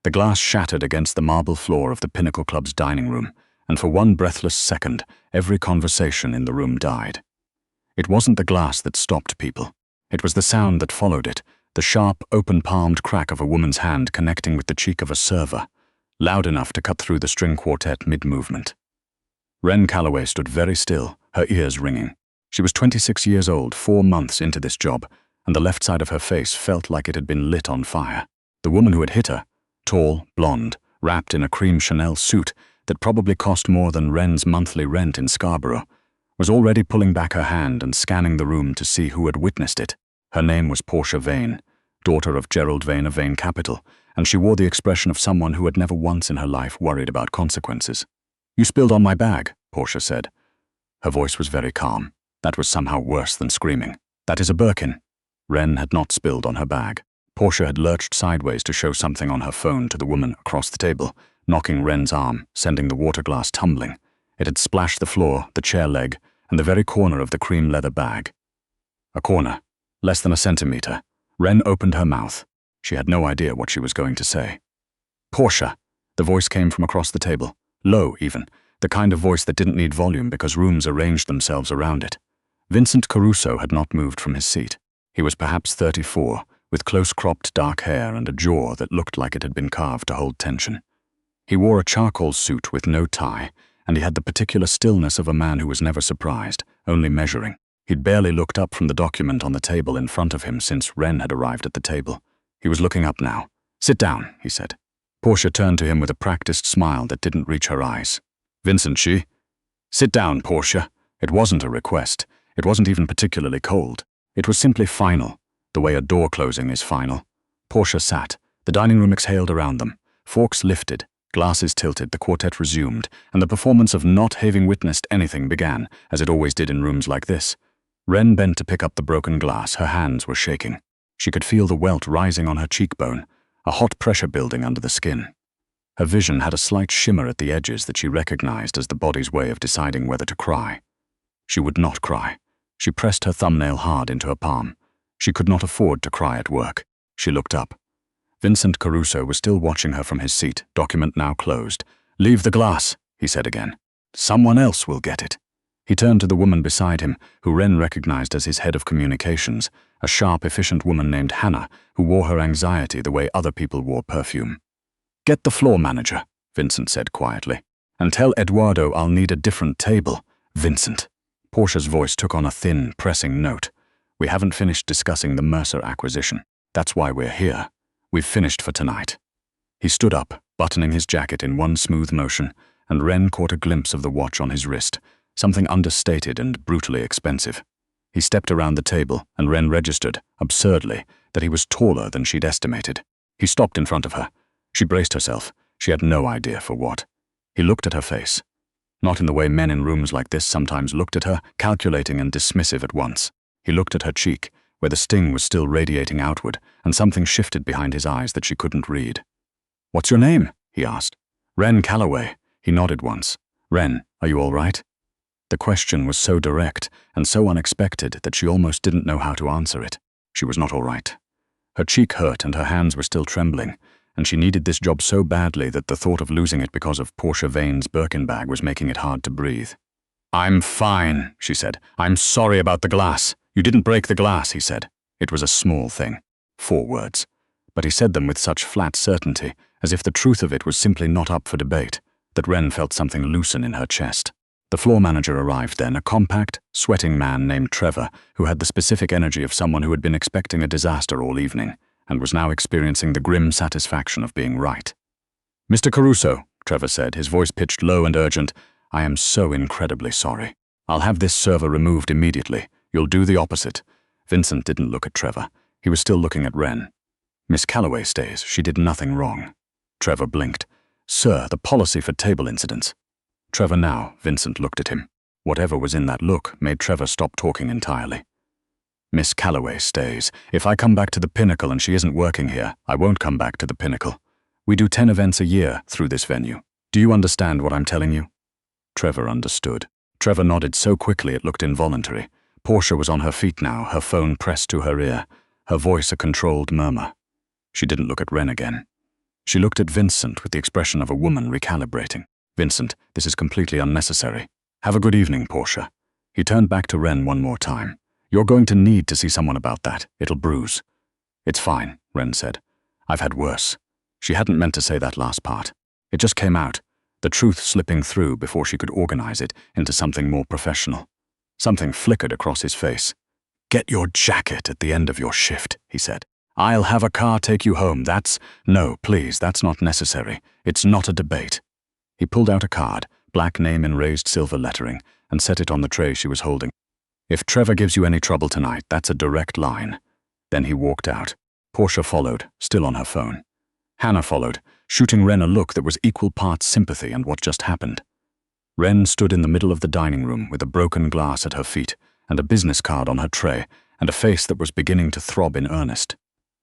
The glass shattered against the marble floor of the Pinnacle Club's dining room, and for one breathless second, every conversation in the room died. It wasn't the glass that stopped people. It was the sound that followed it, the sharp, open-palmed crack of a woman's hand connecting with the cheek of a server, loud enough to cut through the string quartet mid-movement. Wren Calloway stood very still, her ears ringing. She was 26 years old, 4 months into this job, and the left side of her face felt like it had been lit on fire. The woman who had hit her, tall, blonde, wrapped in a cream Chanel suit that probably cost more than Wren's monthly rent in Scarborough, was already pulling back her hand and scanning the room to see who had witnessed it. Her name was Portia Vane, daughter of Gerald Vane of Vane Capital, and she wore the expression of someone who had never once in her life worried about consequences. "You spilled on my bag," Portia said. Her voice was very calm. That was somehow worse than screaming. "That is a Birkin." Wren had not spilled on her bag. Portia had lurched sideways to show something on her phone to the woman across the table, knocking Wren's arm, sending the water glass tumbling. It had splashed the floor, the chair leg, and the very corner of the cream leather bag. A corner, less than a centimeter. Wren opened her mouth. She had no idea what she was going to say. "Portia," the voice came from across the table, low even, the kind of voice that didn't need volume because rooms arranged themselves around it. Vincent Caruso had not moved from his seat. He was perhaps 34, with close-cropped dark hair and a jaw that looked like it had been carved to hold tension. He wore a charcoal suit with no tie, and he had the particular stillness of a man who was never surprised, only measuring. He'd barely looked up from the document on the table in front of him since Wren had arrived at the table. He was looking up now. "Sit down," he said. Portia turned to him with a practiced smile that didn't reach her eyes. "Vincent, she?" "Sit down, Portia." It wasn't a request. It wasn't even particularly cold. It was simply final, the way a door closing is final. Portia sat. The dining room exhaled around them. Forks lifted, glasses tilted, the quartet resumed, and the performance of not having witnessed anything began, as it always did in rooms like this. Wren bent to pick up the broken glass. Her hands were shaking. She could feel the welt rising on her cheekbone, a hot pressure building under the skin. Her vision had a slight shimmer at the edges that she recognized as the body's way of deciding whether to cry. She would not cry. She pressed her thumbnail hard into her palm. She could not afford to cry at work. She looked up. Vincent Caruso was still watching her from his seat, document now closed. "Leave the glass," he said again. "Someone else will get it." He turned to the woman beside him, who Wren recognized as his head of communications, a sharp, efficient woman named Hannah, who wore her anxiety the way other people wore perfume. "Get the floor manager," Vincent said quietly. "And tell Eduardo I'll need a different table." "Vincent." Portia's voice took on a thin, pressing note. "We haven't finished discussing the Mercer acquisition. That's why we're here. We've finished for tonight." He stood up, buttoning his jacket in one smooth motion, and Wren caught a glimpse of the watch on his wrist, something understated and brutally expensive. He stepped around the table, and Wren registered, absurdly, that he was taller than she'd estimated. He stopped in front of her. She braced herself. She had no idea for what. He looked at her face. Not in the way men in rooms like this sometimes looked at her, calculating and dismissive at once. He looked at her cheek, where the sting was still radiating outward, and something shifted behind his eyes that she couldn't read. "What's your name?" he asked. "Wren Calloway." He nodded once. "Wren, are you all right?" The question was so direct and so unexpected that she almost didn't know how to answer it. She was not all right. Her cheek hurt and her hands were still trembling, and she needed this job so badly that the thought of losing it because of Portia Vane's Birkin bag was making it hard to breathe. "I'm fine," she said. "I'm sorry about the glass." "You didn't break the glass," he said. It was a small thing. 4 words. But he said them with such flat certainty, as if the truth of it was simply not up for debate, that Wren felt something loosen in her chest. The floor manager arrived then, a compact, sweating man named Trevor, who had the specific energy of someone who had been expecting a disaster all evening, and was now experiencing the grim satisfaction of being right. "Mr. Caruso," Trevor said, his voice pitched low and urgent, "I am so incredibly sorry. I'll have this server removed immediately. You'll do the opposite." Vincent didn't look at Trevor. He was still looking at Wren. "Miss Calloway stays. She did nothing wrong." Trevor blinked. "Sir, the policy for table incidents." Trevor now, Vincent looked at him. Whatever was in that look made Trevor stop talking entirely. "Miss Calloway stays. If I come back to the Pinnacle and she isn't working here, I won't come back to the Pinnacle. We do 10 events a year through this venue. Do you understand what I'm telling you?" Trevor understood. Trevor nodded so quickly it looked involuntary. Portia was on her feet now, her phone pressed to her ear, her voice a controlled murmur. She didn't look at Wren again. She looked at Vincent with the expression of a woman recalibrating. Vincent, this is completely unnecessary. Have a good evening, Portia. He turned back to Ren one more time. You're going to need to see someone about that. It'll bruise. It's fine, Ren said. I've had worse. She hadn't meant to say that last part. It just came out, the truth slipping through before she could organize it into something more professional. Something flickered across his face. Get your jacket at the end of your shift, he said. I'll have a car take you home. No, please, that's not necessary. It's not a debate. He pulled out a card, black name in raised silver lettering, and set it on the tray she was holding. If Trevor gives you any trouble tonight, that's a direct line. Then he walked out. Portia followed, still on her phone. Hannah followed, shooting Ren a look that was equal parts sympathy and what just happened. Ren stood in the middle of the dining room with a broken glass at her feet and a business card on her tray and a face that was beginning to throb in earnest.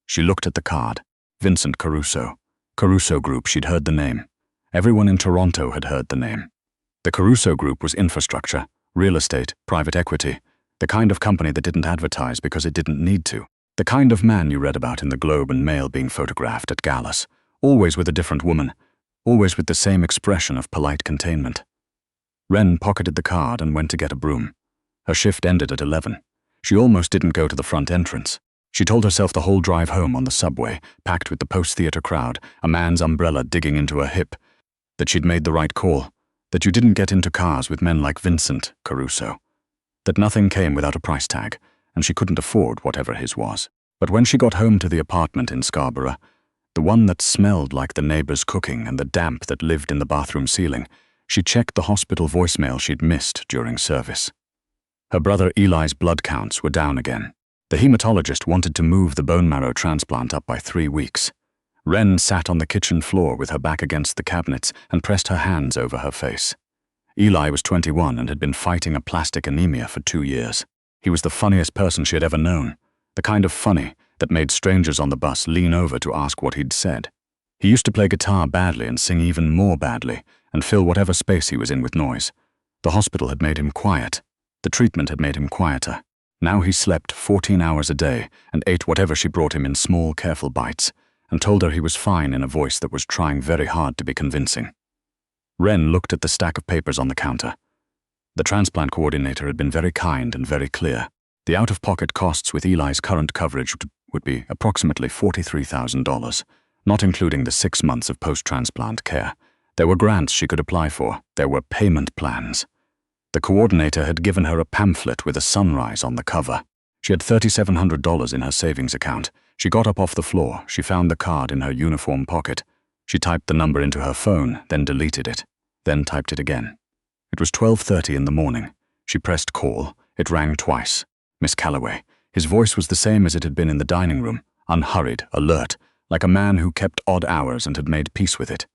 She looked at the card. Vincent Caruso. Caruso Group, she'd heard the name. Everyone in Toronto had heard the name. The Caruso Group was infrastructure, real estate, private equity, the kind of company that didn't advertise because it didn't need to. The kind of man you read about in the Globe and Mail being photographed at galas, always with a different woman, always with the same expression of polite containment. Ren pocketed the card and went to get a broom. Her shift ended at 11. She almost didn't go to the front entrance. She told herself the whole drive home on the subway, packed with the post-theater crowd, a man's umbrella digging into her hip, that she'd made the right call, that you didn't get into cars with men like Vincent Caruso, that nothing came without a price tag, and she couldn't afford whatever his was. But when she got home to the apartment in Scarborough, the one that smelled like the neighbor's cooking and the damp that lived in the bathroom ceiling, she checked the hospital voicemail she'd missed during service. Her brother Eli's blood counts were down again. The hematologist wanted to move the bone marrow transplant up by 3 weeks. Ren sat on the kitchen floor with her back against the cabinets and pressed her hands over her face. Eli was 21 and had been fighting aplastic anemia for 2 years. He was the funniest person she had ever known, the kind of funny that made strangers on the bus lean over to ask what he'd said. He used to play guitar badly and sing even more badly and fill whatever space he was in with noise. The hospital had made him quiet. The treatment had made him quieter. Now he slept 14 hours a day and ate whatever she brought him in small, careful bites, and told her he was fine in a voice that was trying very hard to be convincing. Ren looked at the stack of papers on the counter. The transplant coordinator had been very kind and very clear. The out-of-pocket costs with Eli's current coverage would be approximately $43,000, not including the 6 months of post-transplant care. There were grants she could apply for. There were payment plans. The coordinator had given her a pamphlet with a sunrise on the cover. She had $3,700 in her savings account. She got up off the floor. She found the card in her uniform pocket. She typed the number into her phone, then deleted it, then typed it again. It was 12:30 in the morning. She pressed call. It rang twice. Miss Calloway. His voice was the same as it had been in the dining room, unhurried, alert, like a man who kept odd hours and had made peace with it.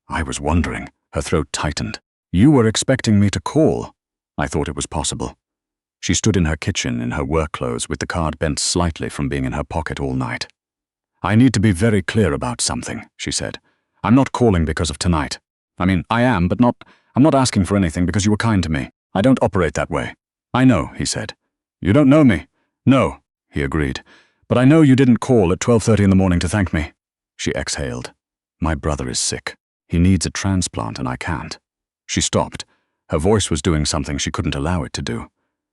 I was wondering. Her throat tightened. You were expecting me to call. I thought it was possible. She stood in her kitchen in her work clothes with the card bent slightly from being in her pocket all night. I need to be very clear about something, she said. I'm not calling because of tonight. I mean, I am, but I'm not asking for anything because you were kind to me. I don't operate that way. I know, he said. You don't know me? No, he agreed. But I know you didn't call at 12:30 in the morning to thank me. She exhaled. My brother is sick. He needs a transplant and I can't. She stopped. Her voice was doing something she couldn't allow it to do.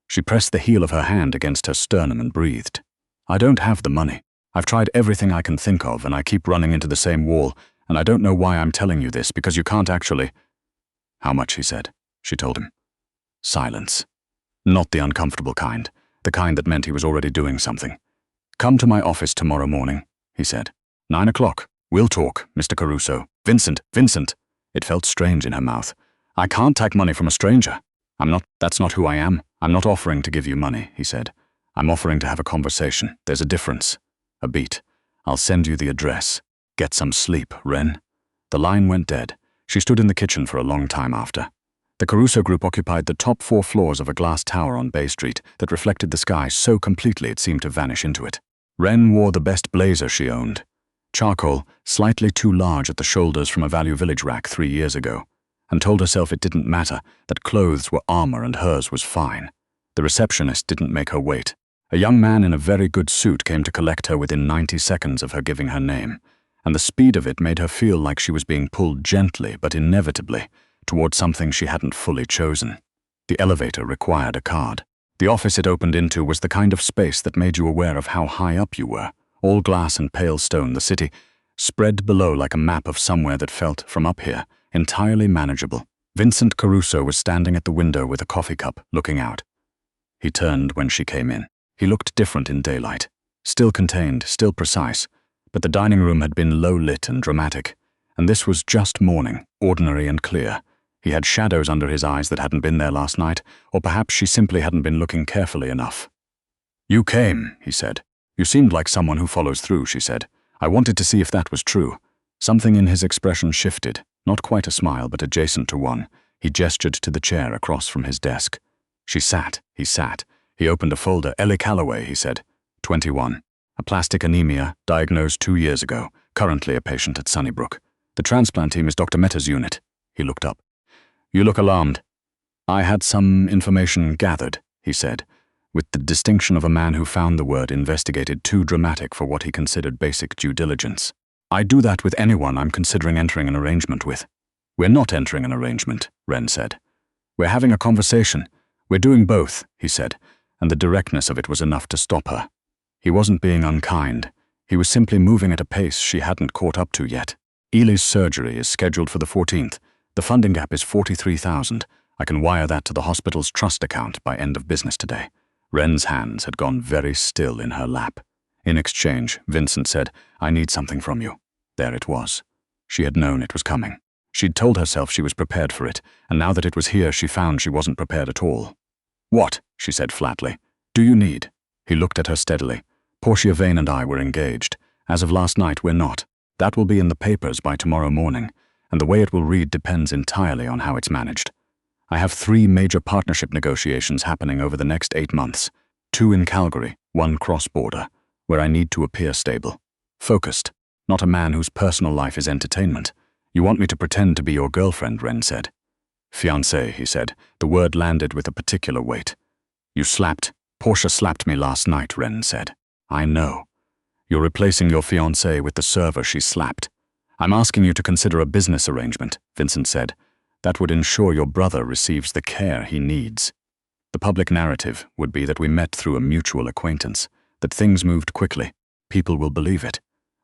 She pressed the heel of her hand against her sternum and breathed. I don't have the money. I've tried everything I can think of and I keep running into the same wall, and I don't know why I'm telling you this because you can't actually... How much, he said. She told him. Silence. Not the uncomfortable kind, the kind that meant he was already doing something. Come to my office tomorrow morning, he said. 9 o'clock. We'll talk, Mr. Caruso. Vincent. It felt strange in her mouth. I can't take money from a stranger. That's not who I am. I'm not offering to give you money, he said. I'm offering to have a conversation. There's a difference. A beat. I'll send you the address. Get some sleep, Ren. The line went dead. She stood in the kitchen for a long time after. The Caruso Group occupied the top 4 floors of a glass tower on Bay Street that reflected the sky so completely it seemed to vanish into it. Ren wore the best blazer she owned. Charcoal, slightly too large at the shoulders from a Value Village rack 3 years ago, and told herself it didn't matter, that clothes were armor and hers was fine. The receptionist didn't make her wait. A young man in a very good suit came to collect her within 90 seconds of her giving her name, and the speed of it made her feel like she was being pulled gently but inevitably toward something she hadn't fully chosen. The elevator required a card. The office it opened into was the kind of space that made you aware of how high up you were. All glass and pale stone, the city spread below like a map of somewhere that felt, from up here, entirely manageable. Vincent Caruso was standing at the window with a coffee cup, looking out. He turned when she came in. He looked different in daylight. Still contained, still precise, but the dining room had been low-lit and dramatic, and this was just morning, ordinary and clear. He had shadows under his eyes that hadn't been there last night, or perhaps she simply hadn't been looking carefully enough. "You came," he said. "You seemed like someone who follows through," she said. I wanted to see if that was true. Something in his expression shifted, not quite a smile, but adjacent to one. He gestured to the chair across from his desk. She sat. He sat. He opened a folder. "Ellie Calloway," he said. 21. Aplastic anemia, diagnosed 2 years ago. Currently a patient at Sunnybrook. The transplant team is Dr. Mehta's unit." He looked up. "You look alarmed." "I had some information gathered," he said, with the distinction of a man who found the word investigated too dramatic for what he considered basic due diligence. "I do that with anyone I'm considering entering an arrangement with." "We're not entering an arrangement," Wren said. "We're having a conversation. We're doing both," he said, and the directness of it was enough to stop her. He wasn't being unkind. He was simply moving at a pace she hadn't caught up to yet. "Ely's surgery is scheduled for the 14th. The funding gap is $43,000. I can wire that to the hospital's trust account by end of business today." Wren's hands had gone very still in her lap. In exchange, Vincent said, "I need something from you." There it was. She had known it was coming. She'd told herself she was prepared for it, and now that it was here, she found she wasn't prepared at all. "What?" she said flatly. "Do you need?" He looked at her steadily. "Portia Vane and I were engaged. As of last night, we're not. That will be in the papers by tomorrow morning, and the way it will read depends entirely on how it's managed. I have 3 major partnership negotiations happening over the next 8 months. 2 in Calgary, 1 cross-border, where I need to appear stable. Focused, not a man whose personal life is entertainment. You want me to pretend to be your girlfriend," Wren said. "Fiancée," he said. The word landed with a particular weight. "You slapped. Portia slapped me last night," Wren said. "I know. You're replacing your fiancée with the server she slapped. I'm asking you to consider a business arrangement," Vincent said. "That would ensure your brother receives the care he needs. The public narrative would be that we met through a mutual acquaintance, that things moved quickly. People will believe it.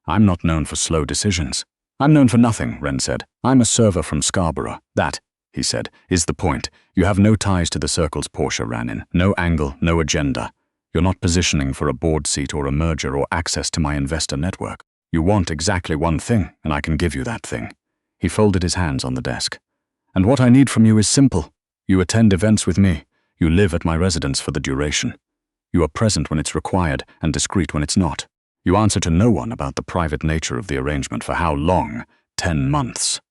I'm not known for slow decisions." "I'm known for nothing," Wren said. "I'm a server from Scarborough. That," he said, "is the point. You have no ties to the circles Portia ran in. No angle, no agenda. You're not positioning for a board seat or a merger or access to my investor network. You want exactly one thing, and I can give you that thing." He folded his hands on the desk. "And what I need from you is simple. You attend events with me. You live at my residence for the duration. You are present when it's required and discreet when it's not. You answer to no one about the private nature of the arrangement. For how long? 10 months.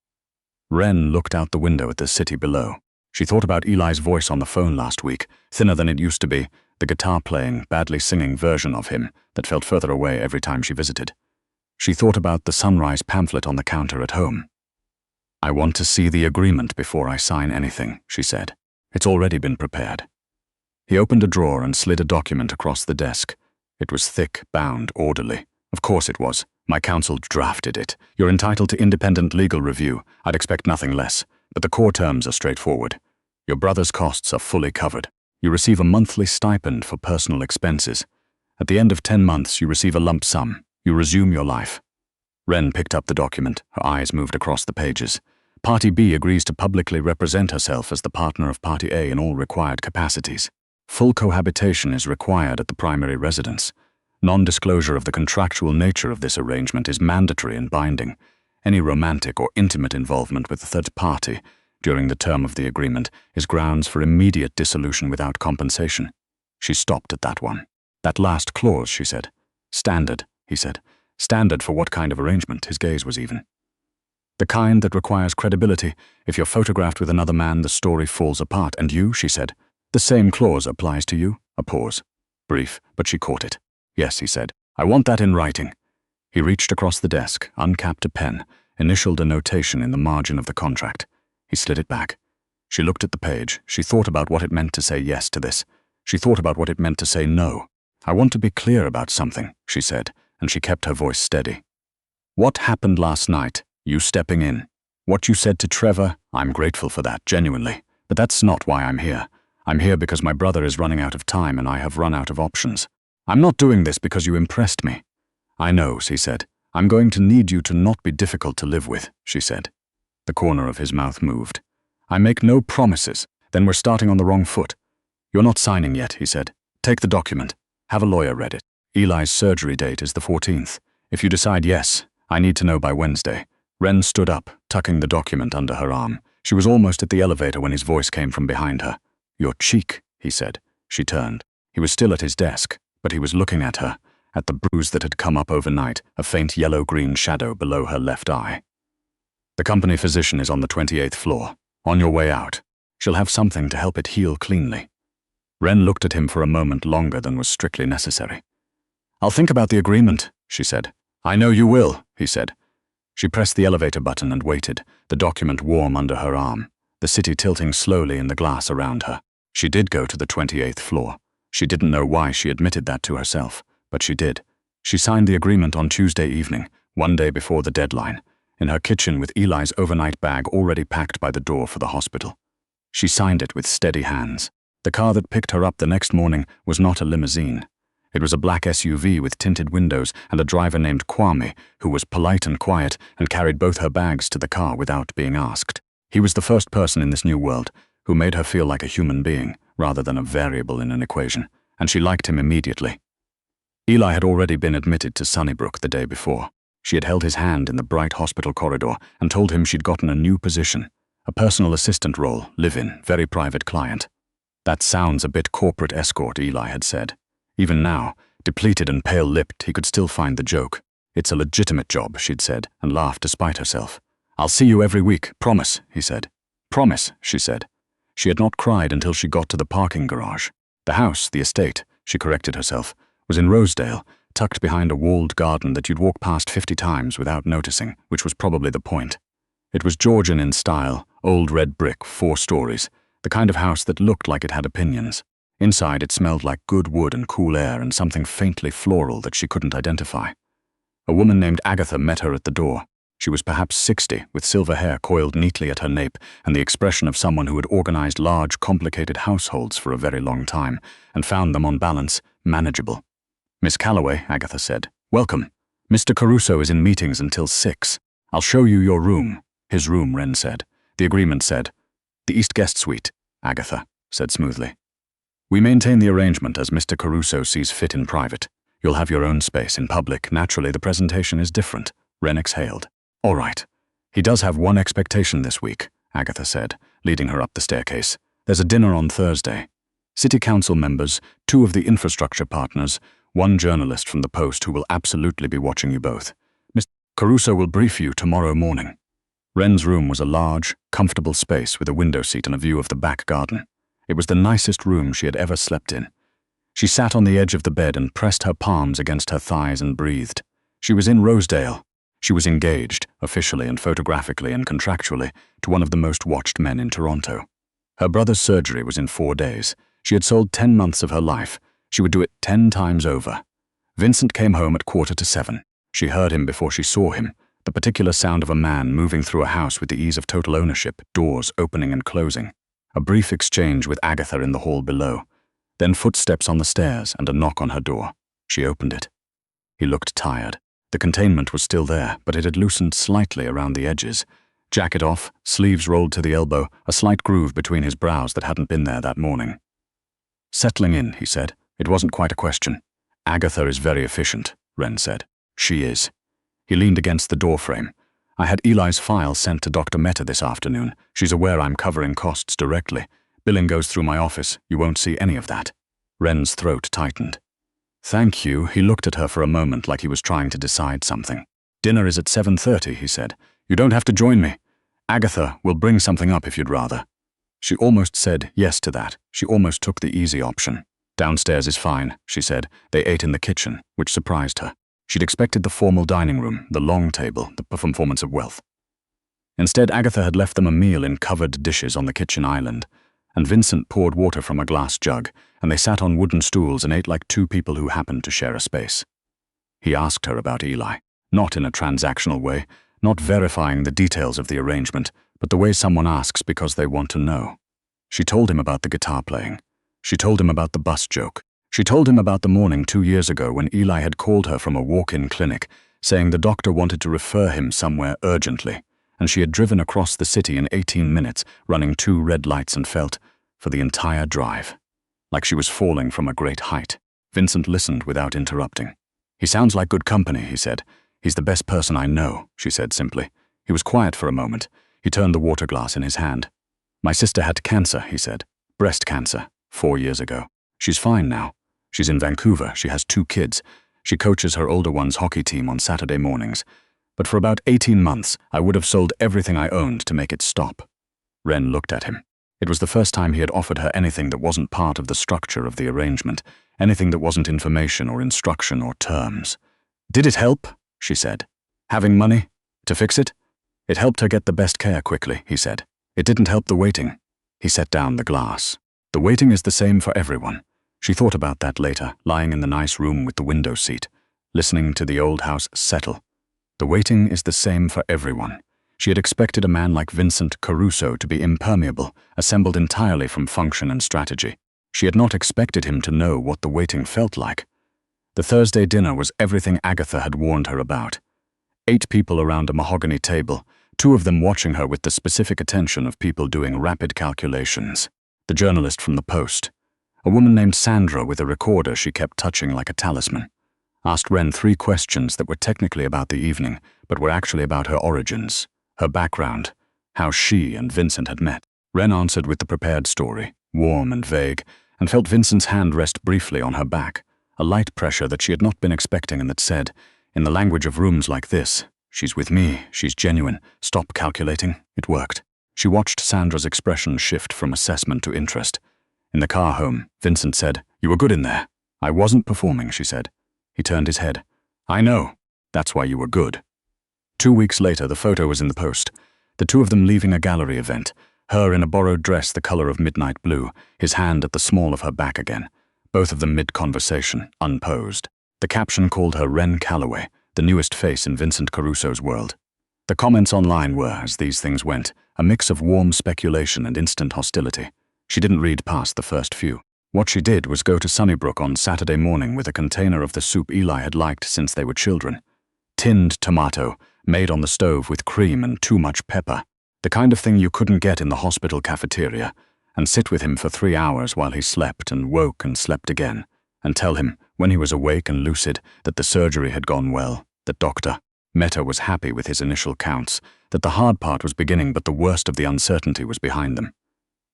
Wren looked out the window at the city below. She thought about Eli's voice on the phone last week, thinner than it used to be, the guitar-playing, badly singing version of him that felt further away every time she visited. She thought about the Sunrise pamphlet on the counter at home. "I want to see the agreement before I sign anything," she said. "It's already been prepared." He opened a drawer and slid a document across the desk. It was thick, bound, orderly. Of course it was. My counsel drafted it. You're entitled to independent legal review. I'd expect nothing less. But the core terms are straightforward. Your brother's costs are fully covered. You receive a monthly stipend for personal expenses. At the end of 10 months, you receive a lump sum. You resume your life. Wren picked up the document. Her eyes moved across the pages. Party B agrees to publicly represent herself as the partner of Party A in all required capacities. Full cohabitation is required at the primary residence. Non-disclosure of the contractual nature of this arrangement is mandatory and binding. Any romantic or intimate involvement with a third party during the term of the agreement is grounds for immediate dissolution without compensation. She stopped at that one. "That last clause," she said. "Standard," he said. "Standard for what kind of arrangement?" His gaze was even. "The kind that requires credibility. If you're photographed with another man, the story falls apart. And you," she said. "The same clause applies to you?" A pause. Brief, but she caught it. "Yes," he said. "I want that in writing." He reached across the desk, uncapped a pen, initialed a notation in the margin of the contract. He slid it back. She looked at the page. She thought about what it meant to say yes to this. She thought about what it meant to say no. "I want to be clear about something," she said, and she kept her voice steady. What happened last night? You stepping in. What you said to Trevor, I'm grateful for that, genuinely. But that's not why I'm here. I'm here because my brother is running out of time and I have run out of options. I'm not doing this because you impressed me. I know, he said. I'm going to need you to not be difficult to live with, she said. The corner of his mouth moved. I make no promises. Then we're starting on the wrong foot. You're not signing yet, he said. Take the document. Have a lawyer read it. Eli's surgery date is the 14th. If you decide yes, I need to know by Wednesday. Wren stood up, tucking the document under her arm. She was almost at the elevator when his voice came from behind her. Your cheek, he said. She turned. He was still at his desk, but he was looking at her, at the bruise that had come up overnight, a faint yellow-green shadow below her left eye. The company physician is on the 28th floor. On your way out. She'll have something to help it heal cleanly. Wren looked at him for a moment longer than was strictly necessary. I'll think about the agreement, she said. I know you will, he said. She pressed the elevator button and waited, the document warm under her arm, the city tilting slowly in the glass around her. She did go to the 28th floor. She didn't know why she admitted that to herself, but she did. She signed the agreement on Tuesday evening, one day before the deadline, in her kitchen with Eli's overnight bag already packed by the door for the hospital. She signed it with steady hands. The car that picked her up the next morning was not a limousine. It was a black SUV with tinted windows and a driver named Kwame, who was polite and quiet and carried both her bags to the car without being asked. He was the first person in this new world who made her feel like a human being rather than a variable in an equation, and she liked him immediately. Eli had already been admitted to Sunnybrook the day before. She had held his hand in the bright hospital corridor and told him she'd gotten a new position, a personal assistant role, live-in, very private client. That sounds a bit corporate escort, Eli had said. Even now, depleted and pale-lipped, he could still find the joke. It's a legitimate job, she'd said, and laughed despite herself. I'll see you every week, promise, he said. Promise, she said. She had not cried until she got to the parking garage. The house, the estate, she corrected herself, was in Rosedale, tucked behind a walled garden that you'd walk past 50 times without noticing, which was probably the point. It was Georgian in style, old red brick, 4 stories, the kind of house that looked like it had opinions. Inside it smelled like good wood and cool air and something faintly floral that she couldn't identify. A woman named Agatha met her at the door. She was perhaps 60, with silver hair coiled neatly at her nape and the expression of someone who had organized large, complicated households for a very long time and found them on balance manageable. Miss Calloway, Agatha said. Welcome. Mr. Caruso is in meetings until 6. I'll show you your room. His room, Wren said. The agreement said. The East Guest Suite, Agatha said smoothly. We maintain the arrangement as Mr. Caruso sees fit in private. You'll have your own space in public. Naturally, the presentation is different. Wren exhaled. All right. He does have one expectation this week, Agatha said, leading her up the staircase. There's a dinner on Thursday. City council members, 2 of the infrastructure partners, 1 journalist from the Post who will absolutely be watching you both. Mr. Caruso will brief you tomorrow morning. Wren's room was a large, comfortable space with a window seat and a view of the back garden. It was the nicest room she had ever slept in. She sat on the edge of the bed and pressed her palms against her thighs and breathed. She was in Rosedale. She was engaged, officially and photographically and contractually, to one of the most watched men in Toronto. Her brother's surgery was in 4 days. She had sold 10 months of her life. She would do it 10 times over. Vincent came home at 6:45. She heard him before she saw him, the particular sound of a man moving through a house with the ease of total ownership, doors opening and closing. A brief exchange with Agatha in the hall below, then footsteps on the stairs and a knock on her door. She opened it. He looked tired. The containment was still there, but it had loosened slightly around the edges. Jacket off, sleeves rolled to the elbow, a slight groove between his brows that hadn't been there that morning. Settling in, he said. It wasn't quite a question. Agatha is very efficient, Wren said. She is. He leaned against the doorframe. I had Eli's file sent to Dr. Mehta this afternoon. She's aware I'm covering costs directly. Billing goes through my office. You won't see any of that. Wren's throat tightened. Thank you. He looked at her for a moment like he was trying to decide something. Dinner is at 7:30, he said. You don't have to join me. Agatha will bring something up if you'd rather. She almost said yes to that. She almost took the easy option. Downstairs is fine, she said. They ate in the kitchen, which surprised her. She'd expected the formal dining room, the long table, the performance of wealth. Instead, Agatha had left them a meal in covered dishes on the kitchen island, and Vincent poured water from a glass jug, and they sat on wooden stools and ate like 2 people who happened to share a space. He asked her about Eli. Not in a transactional way, not verifying the details of the arrangement, but the way someone asks because they want to know. She told him about the guitar playing. She told him about the bus joke. She told him about the morning 2 years ago when Eli had called her from a walk-in clinic, saying the doctor wanted to refer him somewhere urgently, and she had driven across the city in 18 minutes, running 2 red lights and felt, for the entire drive, like she was falling from a great height. Vincent listened without interrupting. "He sounds like good company," he said. "He's the best person I know," she said simply. He was quiet for a moment. He turned the water glass in his hand. "My sister had cancer," he said. "Breast cancer, 4 years ago. She's fine now. She's in Vancouver. She has 2 kids. She coaches her older one's hockey team on Saturday mornings. But for about 18 months, I would have sold everything I owned to make it stop." Ren looked at him. It was the first time he had offered her anything that wasn't part of the structure of the arrangement, anything that wasn't information or instruction or terms. "Did it help?" she said. "Having money? To fix it?" "It helped her get the best care quickly," he said. "It didn't help the waiting." He set down the glass. "The waiting is the same for everyone." She thought about that later, lying in the nice room with the window seat, listening to the old house settle. The waiting is the same for everyone. She had expected a man like Vincent Caruso to be impermeable, assembled entirely from function and strategy. She had not expected him to know what the waiting felt like. The Thursday dinner was everything Agatha had warned her about. 8 people around a mahogany table, 2 of them watching her with the specific attention of people doing rapid calculations. The journalist from the Post. A woman named Sandra with a recorder she kept touching like a talisman. Asked Ren 3 questions that were technically about the evening, but were actually about her origins, her background, how she and Vincent had met. Ren answered with the prepared story, warm and vague, and felt Vincent's hand rest briefly on her back, a light pressure that she had not been expecting and that said, in the language of rooms like this, "She's with me, she's genuine, stop calculating." It worked. She watched Sandra's expression shift from assessment to interest. In the car home, Vincent said, "You were good in there." "I wasn't performing," she said. He turned his head. "I know. That's why you were good." 2 weeks later, the photo was in the Post. The 2 of them leaving a gallery event, her in a borrowed dress the color of midnight blue, his hand at the small of her back again, both of them mid-conversation, unposed. The caption called her Ren Calloway, the newest face in Vincent Caruso's world. The comments online were, as these things went, a mix of warm speculation and instant hostility. She didn't read past the first few. What she did was go to Sunnybrook on Saturday morning with a container of the soup Eli had liked since they were children. Tinned tomato, made on the stove with cream and too much pepper. The kind of thing you couldn't get in the hospital cafeteria, and sit with him for 3 hours while he slept and woke and slept again, and tell him, when he was awake and lucid, that the surgery had gone well, that Dr. Mehta was happy with his initial counts, that the hard part was beginning but the worst of the uncertainty was behind them.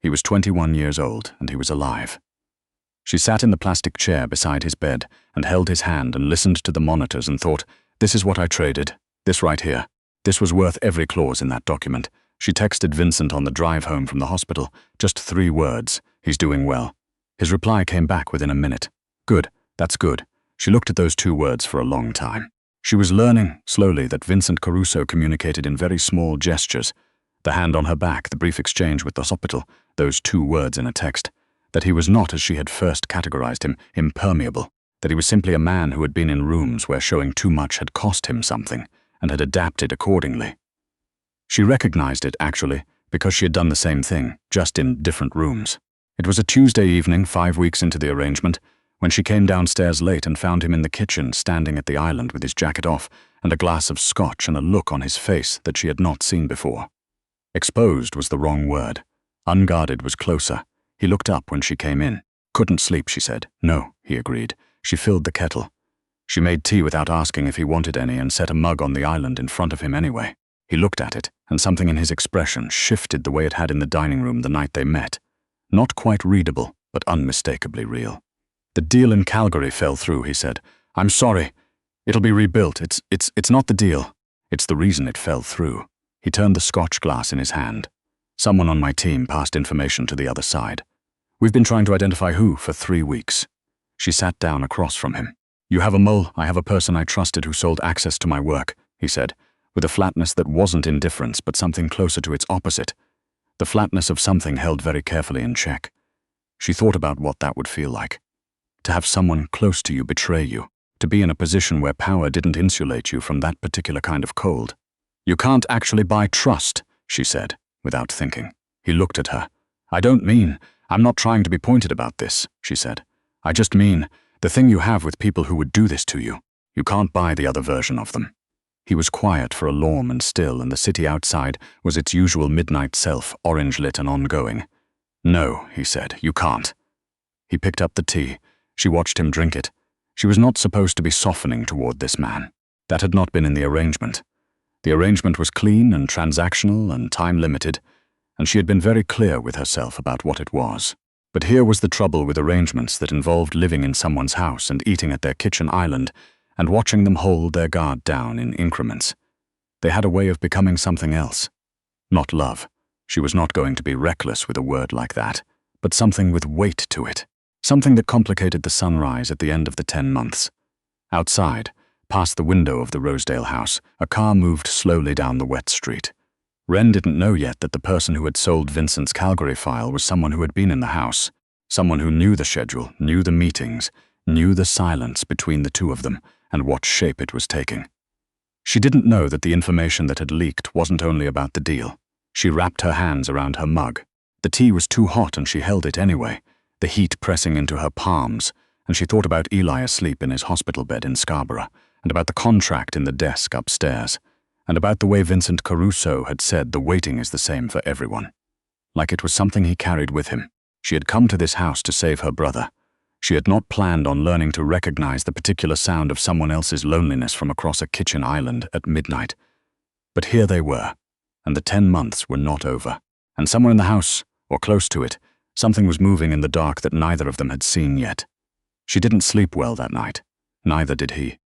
He was 21 years old, and he was alive. She sat in the plastic chair beside his bed and held his hand and listened to the monitors and thought, "This is what I traded, this right here. This was worth every clause in that document." She texted Vincent on the drive home from the hospital, just 3 words, "He's doing well." His reply came back within a minute. "Good, that's good." She looked at those 2 words for a long time. She was learning, slowly, that Vincent Caruso communicated in very small gestures. The hand on her back, the brief exchange with the hospital, those 2 words in a text. That he was not, as she had first categorized him, impermeable. That he was simply a man who had been in rooms where showing too much had cost him something, and had adapted accordingly. She recognized it, actually, because she had done the same thing, just in different rooms. It was a Tuesday evening, 5 weeks into the arrangement, when she came downstairs late and found him in the kitchen, standing at the island with his jacket off and a glass of scotch and a look on his face that she had not seen before. Exposed was the wrong word. Unguarded was closer. He looked up when she came in. "Couldn't sleep," she said. "No," he agreed. She filled the kettle. She made tea without asking if he wanted any and set a mug on the island in front of him anyway. He looked at it, and something in his expression shifted the way it had in the dining room the night they met. Not quite readable, but unmistakably real. "The deal in Calgary fell through," he said. "I'm sorry. It'll be rebuilt. It's not the deal. It's the reason it fell through." He turned the scotch glass in his hand. "Someone on my team passed information to the other side. We've been trying to identify who for 3 weeks. She sat down across from him. "You have a mole. I have a person I trusted who sold access to my work," he said, with a flatness that wasn't indifference but something closer to its opposite. The flatness of something held very carefully in check. She thought about what that would feel like. To have someone close to you betray you. to be in a position where power didn't insulate you from that particular kind of cold. "You can't actually buy trust," she said, without thinking. He looked at her. I'm not trying to be pointed about this," she said. "I just mean, the thing you have with people who would do this to you. You can't buy the other version of them." He was quiet for a long and still, and the city outside was its usual midnight self, orange-lit and ongoing. "No," he said, "you can't." He picked up the tea. She watched him drink it. She was not supposed to be softening toward this man. That had not been in the arrangement. The arrangement was clean and transactional and time-limited, and she had been very clear with herself about what it was. But here was the trouble with arrangements that involved living in someone's house and eating at their kitchen island and watching them hold their guard down in increments. They had a way of becoming something else. Not love. She was not going to be reckless with a word like that, but something with weight to it. Something that complicated the sunrise at the end of the 10 months. Outside, past the window of the Rosedale house, a car moved slowly down the wet street. Wren didn't know yet that the person who had sold Vincent's Calgary file was someone who had been in the house, someone who knew the schedule, knew the meetings, knew the silence between the two of them, and what shape it was taking. She didn't know that the information that had leaked wasn't only about the deal. She wrapped her hands around her mug. The tea was too hot and she held it anyway, the heat pressing into her palms, and she thought about Eli asleep in his hospital bed in Scarborough, and about the contract in the desk upstairs, and about the way Vincent Caruso had said the waiting is the same for everyone. Like it was something he carried with him. She had come to this house to save her brother. She had not planned on learning to recognize the particular sound of someone else's loneliness from across a kitchen island at midnight. But here they were, and the 10 months were not over. And somewhere in the house, or close to it, something was moving in the dark that neither of them had seen yet. She didn't sleep well that night. Neither did he.